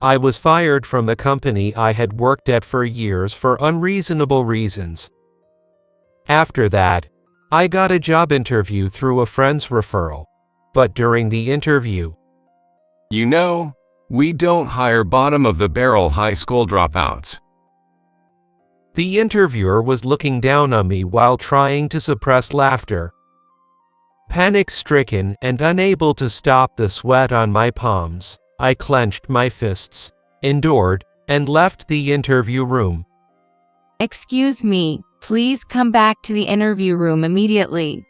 I was fired from the company I had worked at for years for unreasonable reasons. After that, I got a job interview through a friend's referral, but during the interview, You know, we don't hire bottom-of-the-barrel high school dropouts. the interviewer was looking down on me while trying to suppress laughter. Panic-stricken and unable to stop the sweat on my palms, I clenched my fists, endured, and left the interview room. Excuse me, please come back to the interview room immediately.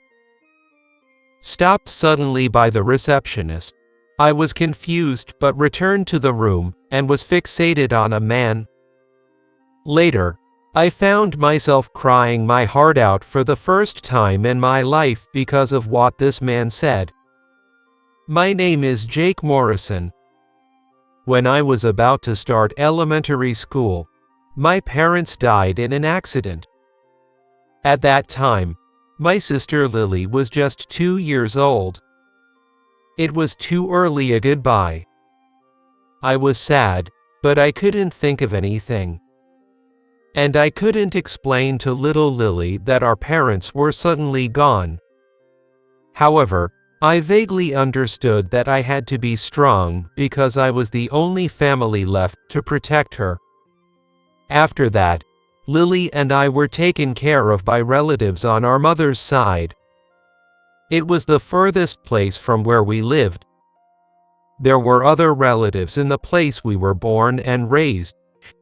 Stopped suddenly by the receptionist, I was confused but returned to the room and was fixated on a man. Later, I found myself crying my heart out for the first time in my life because of what this man said. My name is Jake Morrison. When I was about to start elementary school, my parents died in an accident. At that time, my sister Lily was just 2 years old. It was too early a goodbye. I was sad, but I couldn't think of anything. And I couldn't explain to little Lily that our parents were suddenly gone. However, I vaguely understood that I had to be strong because I was the only family left to protect her. After that, Lily and I were taken care of by relatives on our mother's side. It was the furthest place from where we lived. There were other relatives in the place we were born and raised,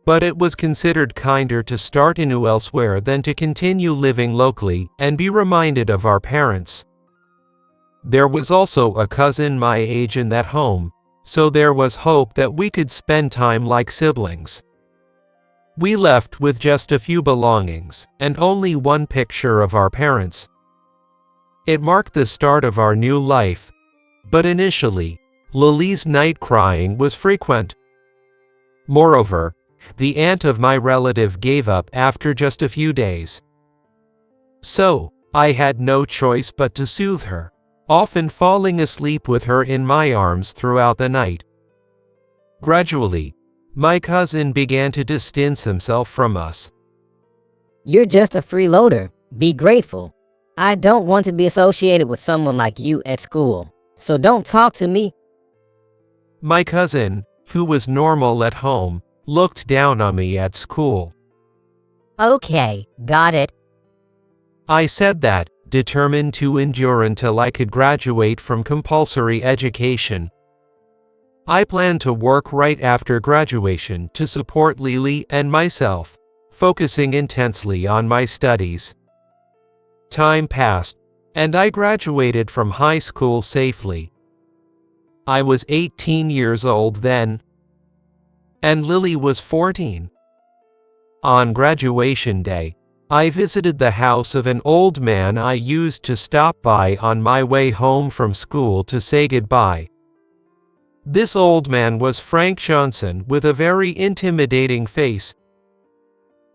but it was considered kinder to start anew elsewhere than to continue living locally and be reminded of our parents. There was also a cousin my age in that home, so there was hope that we could spend time like siblings. We left with just a few belongings and only one picture of our parents. It marked the start of our new life, but initially, Lily's night crying was frequent. Moreover, the aunt of my relative gave up after just a few days. So, I had no choice but to soothe her, often falling asleep with her in my arms throughout the night. Gradually, my cousin began to distance himself from us. You're just a freeloader. Be grateful. I don't want to be associated with someone like you at school, so don't talk to me. My cousin, who was normal at home, looked down on me at school. Okay, got it. I said that, determined to endure until I could graduate from compulsory education. I planned to work right after graduation to support Lily and myself, focusing intensely on my studies. Time passed, and I graduated from high school safely. I was 18 years old then, and Lily was 14. On graduation day, I visited the house of an old man I used to stop by on my way home from school to say goodbye. This old man was Frank Johnson with a very intimidating face.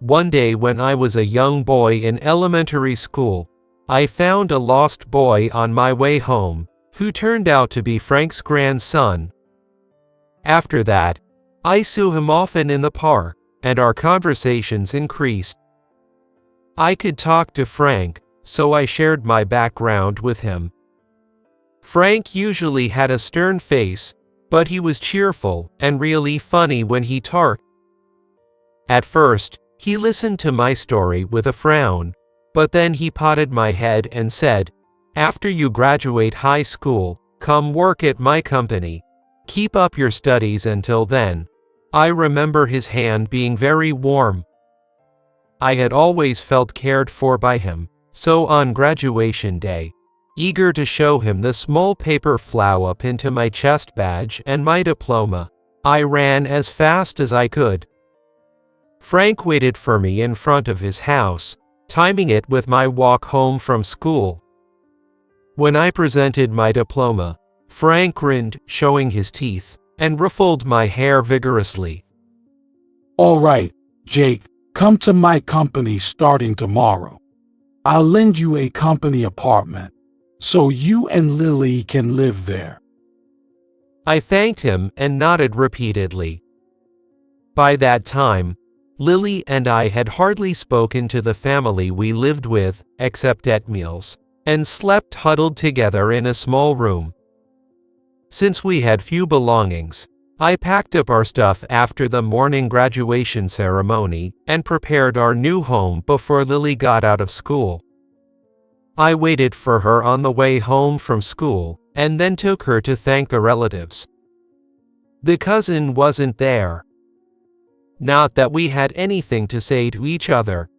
One day when I was a young boy in elementary school, I found a lost boy on my way home, who turned out to be Frank's grandson. After that, I saw him often in the park, and our conversations increased. I could talk to Frank, so I shared my background with him. Frank usually had a stern face, but he was cheerful and really funny when he talked. At first, he listened to my story with a frown, but then he patted my head and said, "After you graduate high school, come work at my company. Keep up your studies until then." I remember his hand being very warm. I had always felt cared for by him, so on graduation day, eager to show him the small paper flower into my chest badge and my diploma, I ran as fast as I could. Frank waited for me in front of his house, timing it with my walk home from school. When I presented my diploma, Frank grinned, showing his teeth, and ruffled my hair vigorously. All right, Jake, come to my company starting tomorrow. I'll lend you a company apartment, so you and Lily can live there. I thanked him and nodded repeatedly. By that time, Lily and I had hardly spoken to the family we lived with, except at meals, and slept huddled together in a small room. Since we had few belongings, I packed up our stuff after the morning graduation ceremony and prepared our new home before Lily got out of school. I waited for her on the way home from school and then took her to thank the relatives. The cousin wasn't there. Not that we had anything to say to each other.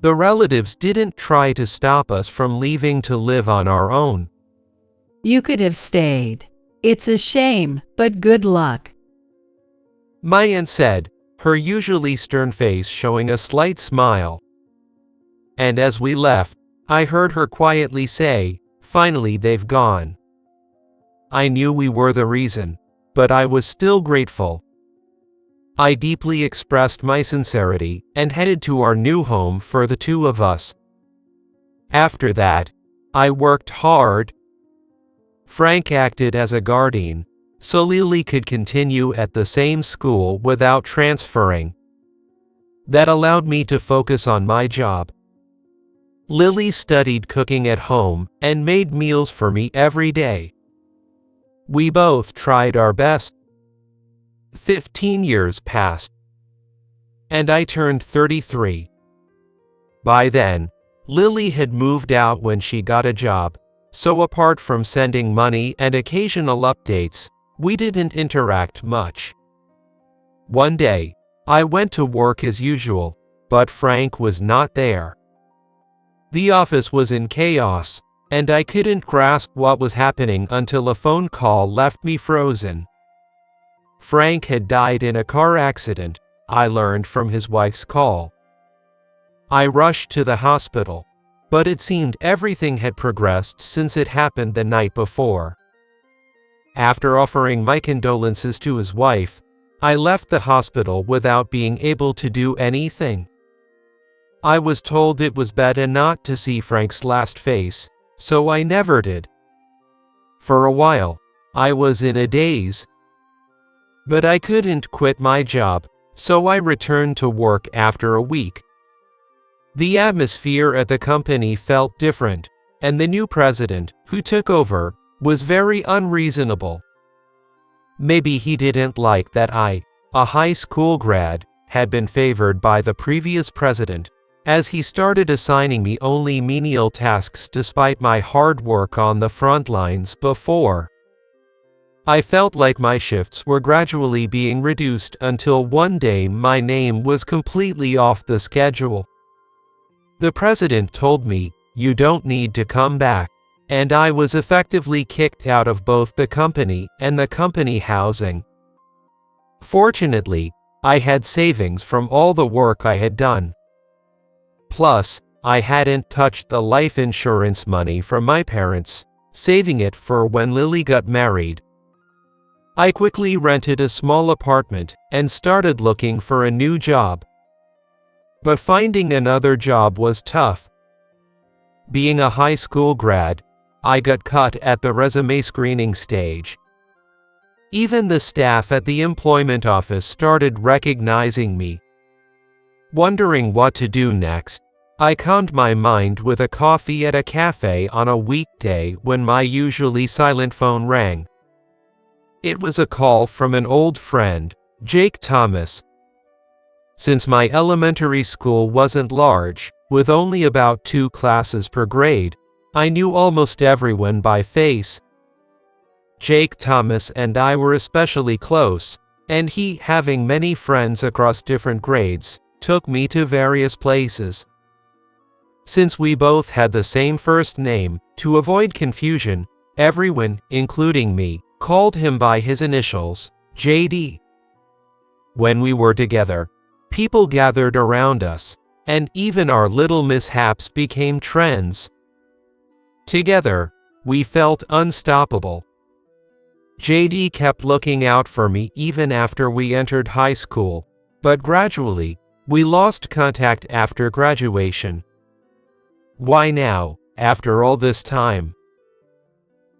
The relatives didn't try to stop us from leaving to live on our own. You could have stayed. It's a shame, but good luck. My aunt said, her usually stern face showing a slight smile. And as we left, I heard her quietly say, "Finally they've gone." I knew we were the reason, but I was still grateful. I deeply expressed my sincerity and headed to our new home for the two of us. After that, I worked hard. Frank acted as a guardian, so Lily could continue at the same school without transferring. That allowed me to focus on my job. Lily studied cooking at home and made meals for me every day. We both tried our best. 15 years passed, and I turned 33. By then, Lily had moved out when she got a job, so apart from sending money and occasional updates, we didn't interact much. One day, I went to work as usual, but Frank was not there. The office was in chaos, and I couldn't grasp what was happening until a phone call left me frozen. Frank had died in a car accident, I learned from his wife's call. I rushed to the hospital, but it seemed everything had progressed since it happened the night before. After offering my condolences to his wife, I left the hospital without being able to do anything. I was told it was better not to see Frank's last face, so I never did. For a while, I was in a daze. But I couldn't quit my job, so I returned to work after a week. The atmosphere at the company felt different, and the new president, who took over, was very unreasonable. Maybe he didn't like that I, a high school grad, had been favored by the previous president, as he started assigning me only menial tasks despite my hard work on the front lines before. I felt like my shifts were gradually being reduced until one day my name was completely off the schedule. The president told me, "You don't need to come back," and I was effectively kicked out of both the company and the company housing. Fortunately, I had savings from all the work I had done. Plus, I hadn't touched the life insurance money from my parents, saving it for when Lily got married. I quickly rented a small apartment and started looking for a new job. But finding another job was tough. Being a high school grad, I got cut at the resume screening stage. Even the staff at the employment office started recognizing me. Wondering what to do next, I calmed my mind with a coffee at a cafe on a weekday when my usually silent phone rang. It was a call from an old friend, Jake Thomas. Since my elementary school wasn't large, with only about 2 classes per grade, I knew almost everyone by face. Jake Thomas and I were especially close, and he, having many friends across different grades, took me to various places. Since we both had the same first name, to avoid confusion, everyone, including me, called him by his initials, JD. When we were together, people gathered around us, and even our little mishaps became trends. Together, we felt unstoppable. JD kept looking out for me even after we entered high school, but gradually, we lost contact after graduation. Why now, after all this time?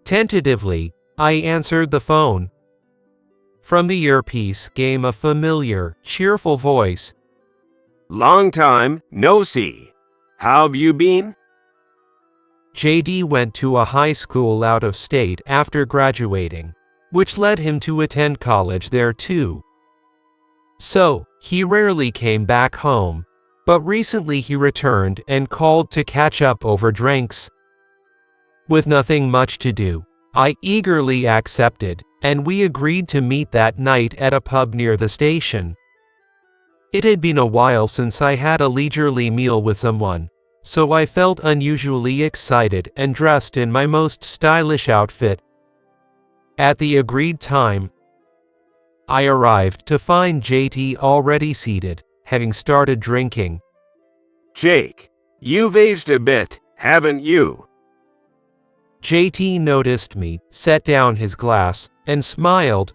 Tentatively, I answered the phone. From the earpiece came a familiar, cheerful voice. Long time, no see. How have you been? JD went to a high school out of state after graduating, which led him to attend college there too. So, he rarely came back home, but recently he returned and called to catch up over drinks. With nothing much to do, I eagerly accepted, and we agreed to meet that night at a pub near the station. It had been a while since I had a leisurely meal with someone, so I felt unusually excited and dressed in my most stylish outfit. At the agreed time, I arrived to find JT already seated, having started drinking. Jake, you've aged a bit, haven't you? JT noticed me, set down his glass, and smiled.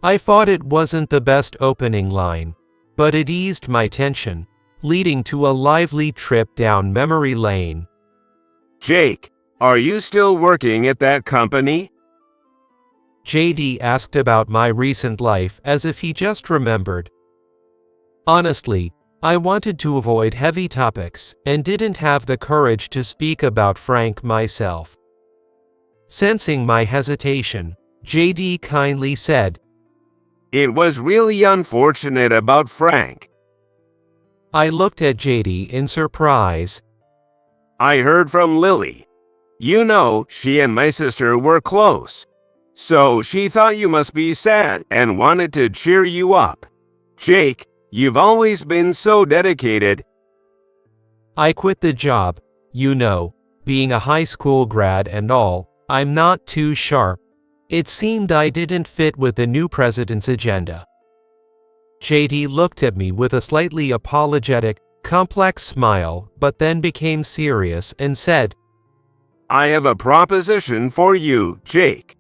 I thought it wasn't the best opening line, but it eased my tension, leading to a lively trip down memory lane. Jake, are you still working at that company? JD asked about my recent life as if he just remembered. Honestly, I wanted to avoid heavy topics and didn't have the courage to speak about Frank myself. Sensing my hesitation, JD kindly said, It was really unfortunate about Frank. I looked at JD in surprise. I heard from Lily. You know, she and my sister were close. So she thought you must be sad and wanted to cheer you up. Jake, you've always been so dedicated. I quit the job, you know, being a high school grad and all, I'm not too sharp. It seemed I didn't fit with the new president's agenda. JD looked at me with a slightly apologetic, complex smile, but then became serious and said, I have a proposition for you, Jake.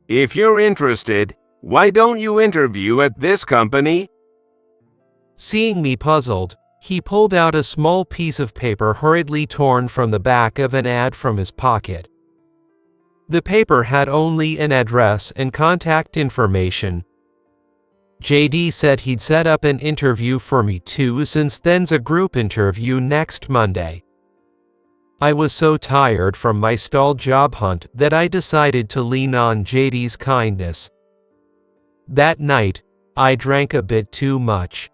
If you're interested, why don't you interview at this company? Seeing me puzzled, he pulled out a small piece of paper hurriedly torn from the back of an ad from his pocket. The paper had only an address and contact information. JD said he'd set up an interview for me too, since then's a group interview next Monday. I was so tired from my stalled job hunt that I decided to lean on JD's kindness. That night, I drank a bit too much.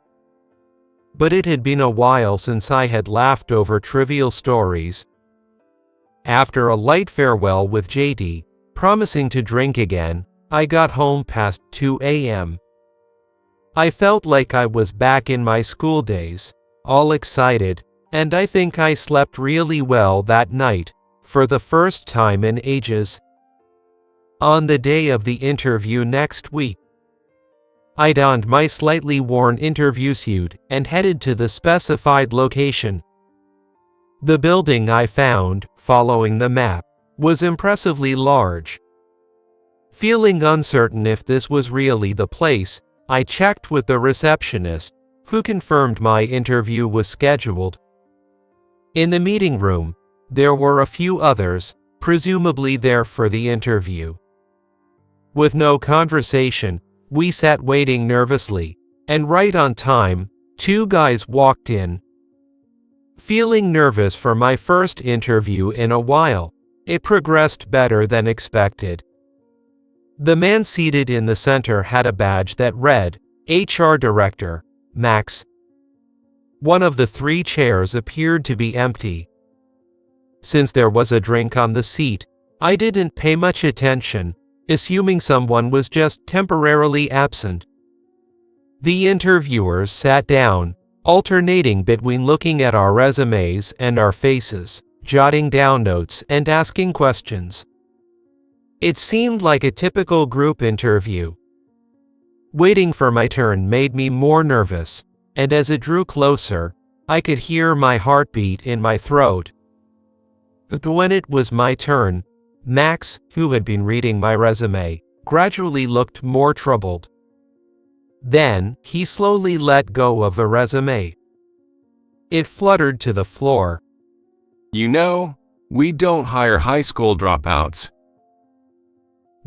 But it had been a while since I had laughed over trivial stories. After a light farewell with JD, promising to drink again, I got home past 2 a.m. I felt like I was back in my school days, all excited, and I think I slept really well that night, for the first time in ages. On the day of the interview next week, I donned my slightly worn interview suit and headed to the specified location. The building I found, following the map, was impressively large. Feeling uncertain if this was really the place, I checked with the receptionist, who confirmed my interview was scheduled. In the meeting room, there were a few others, presumably there for the interview. With no conversation, we sat waiting nervously, and right on time, two guys walked in. Feeling nervous for my first interview in a while, it progressed better than expected. The man seated in the center had a badge that read, HR Director, Max. One of the three chairs appeared to be empty. Since there was a drink on the seat, I didn't pay much attention, assuming someone was just temporarily absent. The interviewers sat down, alternating between looking at our resumes and our faces, jotting down notes and asking questions. It seemed like a typical group interview. Waiting for my turn made me more nervous, and as it drew closer, I could hear my heartbeat in my throat. But when it was my turn, Max, who had been reading my resume, gradually looked more troubled. Then, he slowly let go of the resume. It fluttered to the floor. You know, we don't hire high school dropouts.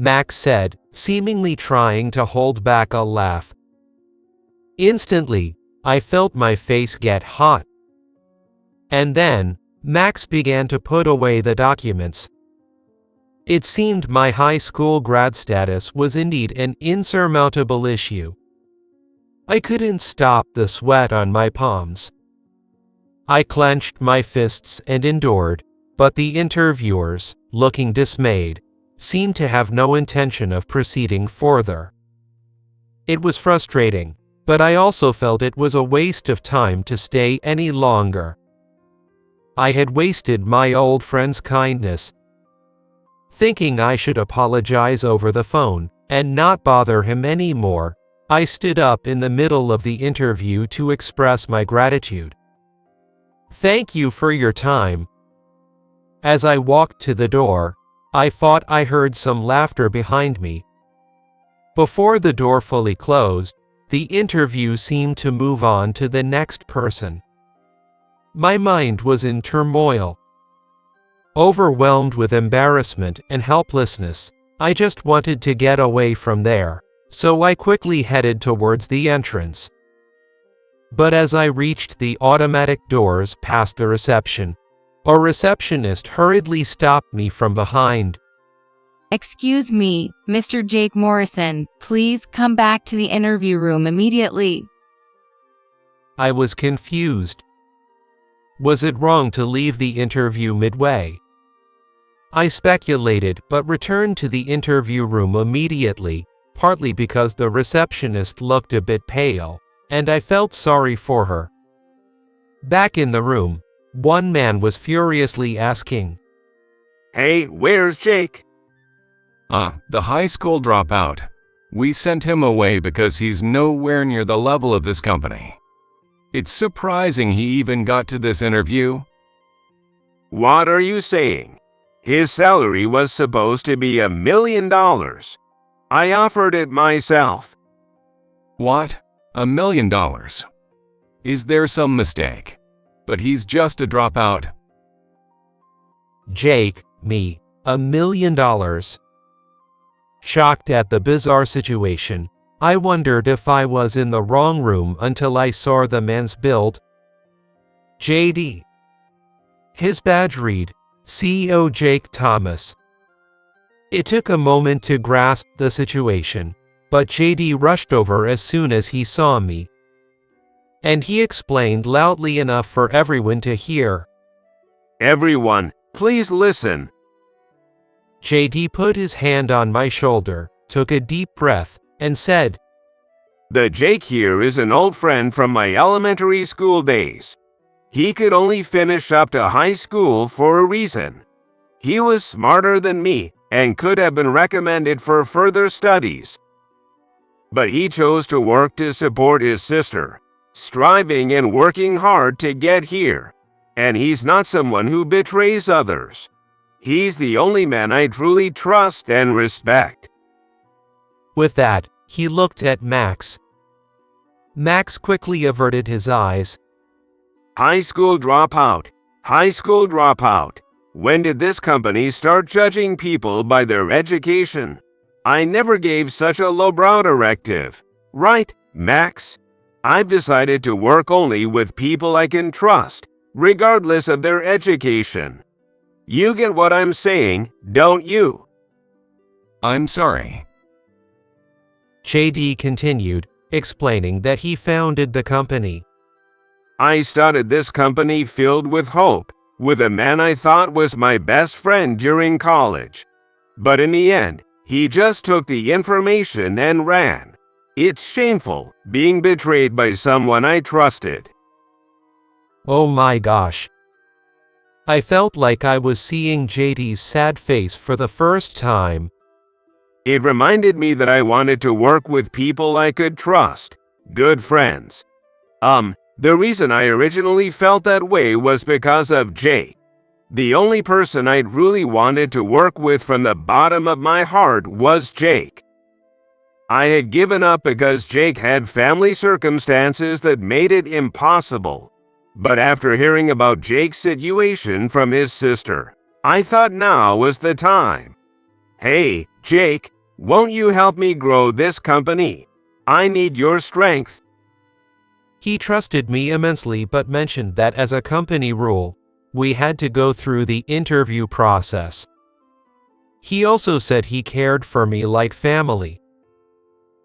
Max said, seemingly trying to hold back a laugh. Instantly, I felt my face get hot. And then, Max began to put away the documents. It seemed my high school grad status was indeed an insurmountable issue. I couldn't stop the sweat on my palms. I clenched my fists and endured, but the interviewers, looking dismayed, seemed to have no intention of proceeding further. It was frustrating, but I also felt it was a waste of time to stay any longer. I had wasted my old friend's kindness. Thinking I should apologize over the phone and not bother him anymore, I stood up in the middle of the interview to express my gratitude. "Thank you for your time." As I walked to the door, I thought I heard some laughter behind me. Before the door fully closed, the interview seemed to move on to the next person. My mind was in turmoil. Overwhelmed with embarrassment and helplessness, I just wanted to get away from there, so I quickly headed towards the entrance. But as I reached the automatic doors past the reception, a receptionist hurriedly stopped me from behind. Excuse me, Mr. Jake Morrison, please come back to the interview room immediately. I was confused. Was it wrong to leave the interview midway? I speculated but returned to the interview room immediately, partly because the receptionist looked a bit pale, and I felt sorry for her. Back in the room, one man was furiously asking, Hey, where's Jake? The high school dropout. We sent him away because he's nowhere near the level of this company. It's surprising he even got to this interview. What are you saying? His salary was supposed to be $1 million. I offered it myself. What? $1 million? Is there some mistake? But he's just a dropout. Jake, me, $1 million. Shocked at the bizarre situation, I wondered if I was in the wrong room until I saw the man's build. JD. His badge read, CEO Jake Thomas. It took a moment to grasp the situation, but JD rushed over as soon as he saw me. And he explained loudly enough for everyone to hear. Everyone, please listen. JD put his hand on my shoulder, took a deep breath, and said, The Jake here is an old friend from my elementary school days. He could only finish up to high school for a reason. He was smarter than me and could have been recommended for further studies. But he chose to work to support his sister, striving and working hard to get here. And he's not someone who betrays others. He's the only man I truly trust and respect. With that, he looked at Max. Max quickly averted his eyes. High school dropout. High school dropout. When did this company start judging people by their education? I never gave such a lowbrow directive. Right, Max? I've decided to work only with people I can trust, regardless of their education. You get what I'm saying, don't you? I'm sorry. JD continued, explaining that he founded the company. I started this company filled with hope, with a man I thought was my best friend during college. But in the end, he just took the information and ran. It's shameful being betrayed by someone I trusted. Oh my gosh. I felt like I was seeing JD's sad face for the first time. It reminded me that I wanted to work with people I could trust, good friends. The reason I originally felt that way was because of Jake. The only person I really wanted to work with from the bottom of my heart was Jake. I had given up because Jake had family circumstances that made it impossible. But after hearing about Jake's situation from his sister, I thought now was the time. Hey, Jake, won't you help me grow this company? I need your strength. He trusted me immensely but mentioned that as a company rule, we had to go through the interview process. He also said he cared for me like family.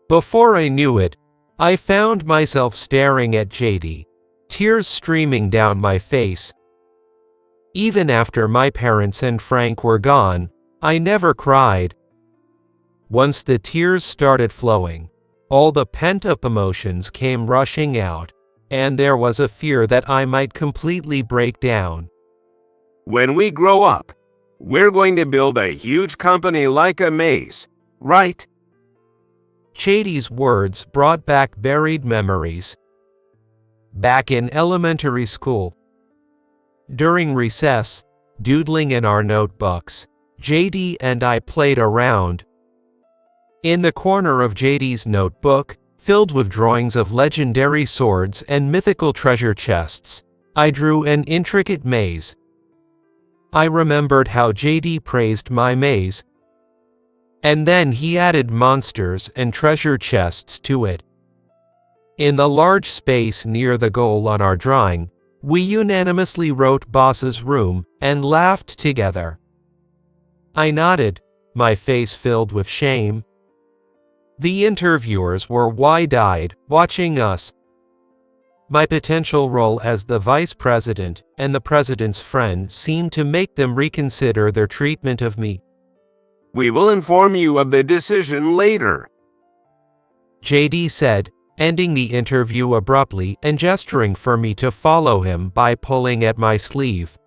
Before I knew it, I found myself staring at JD, tears streaming down my face. Even after my parents and Frank were gone, I never cried. Once the tears started flowing, all the pent-up emotions came rushing out, and there was a fear that I might completely break down. When we grow up, we're going to build a huge company like a maze, right? JD's words brought back buried memories. Back in elementary school, during recess, doodling in our notebooks, JD and I played around. In the corner of JD's notebook, filled with drawings of legendary swords and mythical treasure chests, I drew an intricate maze. I remembered how JD praised my maze, and then he added monsters and treasure chests to it. In the large space near the goal on our drawing, we unanimously wrote Boss's Room and laughed together. I nodded, my face filled with shame. The interviewers were wide-eyed, watching us. My potential role as the vice president and the president's friend seemed to make them reconsider their treatment of me. We will inform you of the decision later, JD said, ending the interview abruptly and gesturing for me to follow him by pulling at my sleeve.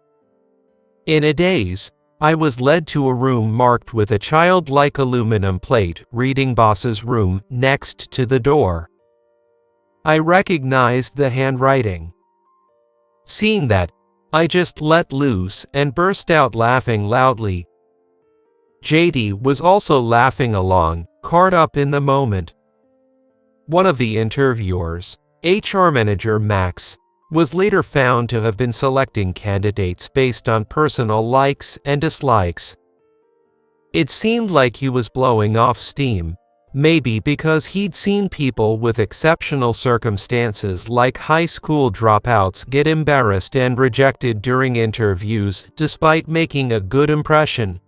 In a daze, I was led to a room marked with a childlike aluminum plate reading Boss's Room next to the door. I recognized the handwriting. Seeing that, I just let loose and burst out laughing loudly. JD was also laughing along, caught up in the moment. One of the interviewers, HR manager Max, was later found to have been selecting candidates based on personal likes and dislikes. It seemed like he was blowing off steam, maybe because he'd seen people with exceptional circumstances like high school dropouts get embarrassed and rejected during interviews despite making a good impression.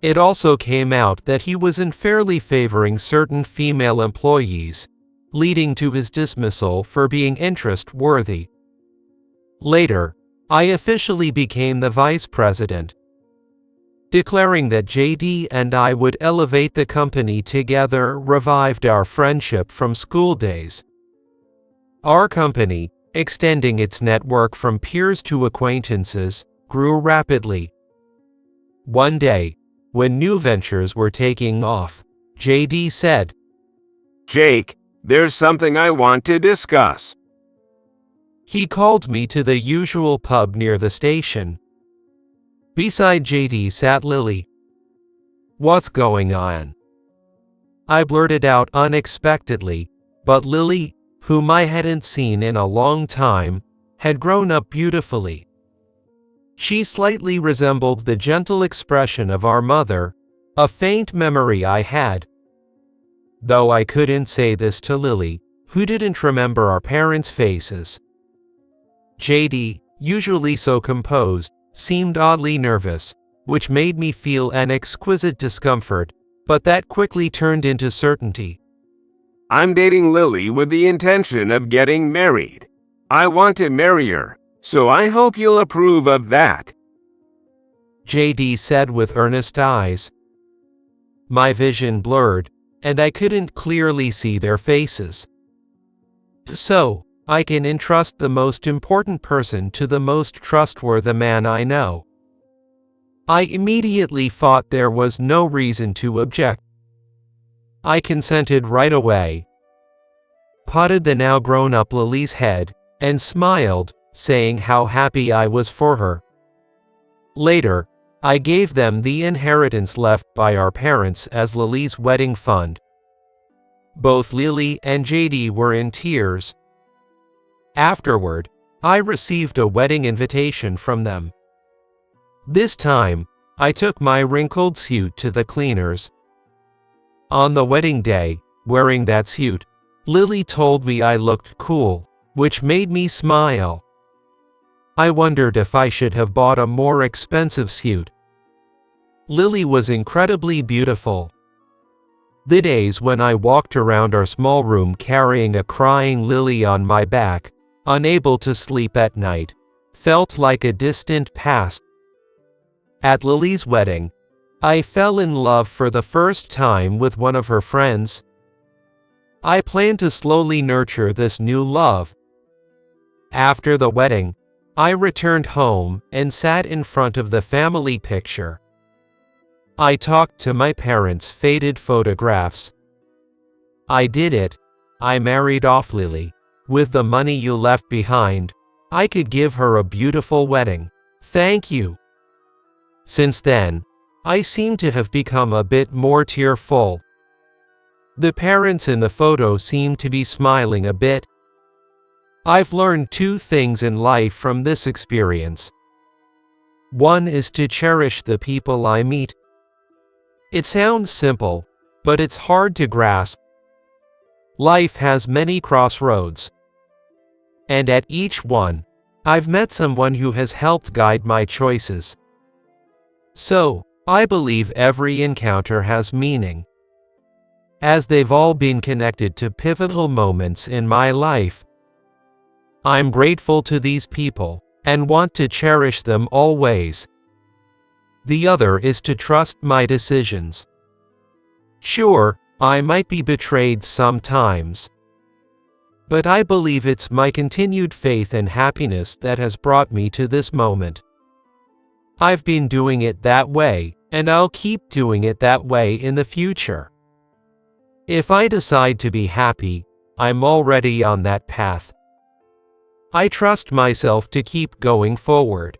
It also came out that he was unfairly favoring certain female employees, leading to his dismissal for being interest-worthy. Later, I officially became the vice president, declaring that JD and I would elevate the company together revived our friendship from school days. Our company, extending its network from peers to acquaintances, grew rapidly. One day, when new ventures were taking off, JD said, Jake, there's something I want to discuss. He called me to the usual pub near the station. Beside JD sat Lily. What's going on? I blurted out unexpectedly, but Lily, whom I hadn't seen in a long time, had grown up beautifully. She slightly resembled the gentle expression of our mother, a faint memory I had. Though I couldn't say this to Lily, who didn't remember our parents' faces. JD, usually so composed, seemed oddly nervous, which made me feel an exquisite discomfort, but that quickly turned into certainty. I'm dating Lily with the intention of getting married. I want to marry her, so I hope you'll approve of that, JD said with earnest eyes. My vision blurred, and I couldn't clearly see their faces. So, I can entrust the most important person to the most trustworthy man I know. I immediately thought there was no reason to object. I consented right away, patted the now grown-up Lily's head, and smiled, saying how happy I was for her. Later, I gave them the inheritance left by our parents as Lily's wedding fund. Both Lily and JD were in tears. Afterward, I received a wedding invitation from them. This time, I took my wrinkled suit to the cleaners. On the wedding day, wearing that suit, Lily told me I looked cool, which made me smile. I wondered if I should have bought a more expensive suit. Lily was incredibly beautiful. The days when I walked around our small room carrying a crying Lily on my back, unable to sleep at night, felt like a distant past. At Lily's wedding, I fell in love for the first time with one of her friends. I plan to slowly nurture this new love. After the wedding, I returned home and sat in front of the family picture. I talked to my parents' faded photographs. I did it. I married off Lily. With the money you left behind, I could give her a beautiful wedding. Thank you. Since then, I seem to have become a bit more tearful. The parents in the photo seem to be smiling a bit. I've learned two things in life from this experience. One is to cherish the people I meet. It sounds simple, but it's hard to grasp. Life has many crossroads. And at each one, I've met someone who has helped guide my choices. So, I believe every encounter has meaning. As they've all been connected to pivotal moments in my life, I'm grateful to these people and want to cherish them always. The other is to trust my decisions. Sure, I might be betrayed sometimes, but I believe it's my continued faith and happiness that has brought me to this moment. I've been doing it that way, and I'll keep doing it that way in the future. If I decide to be happy, I'm already on that path. I trust myself to keep going forward.